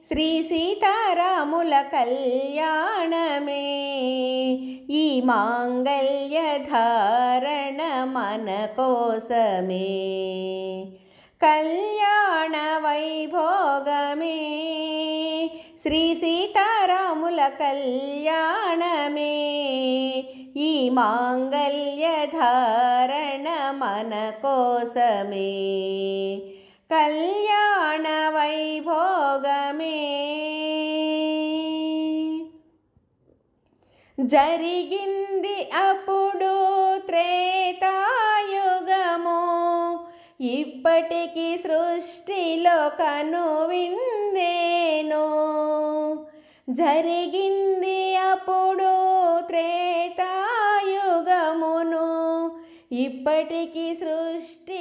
శ్రీ సీతారాముల కళ్యాణమే. ఈ మాంగళ్య ధారణ మన కోసమే. కళ్యాణ వైభోగమే శ్రీ సీతారాముల కళ్యాణమే. ఈ మాంగళ్య ధారణ మన కోసమే. కళ్యాణ వైభోగమే. జరిగింది అప్పుడు త్రేతాయుగము, ఇప్పటికి సృష్టిలో కనువిందేను. జరిగింది అప్పుడు త్రేతాయుగమును, ఇప్పటికి సృష్టి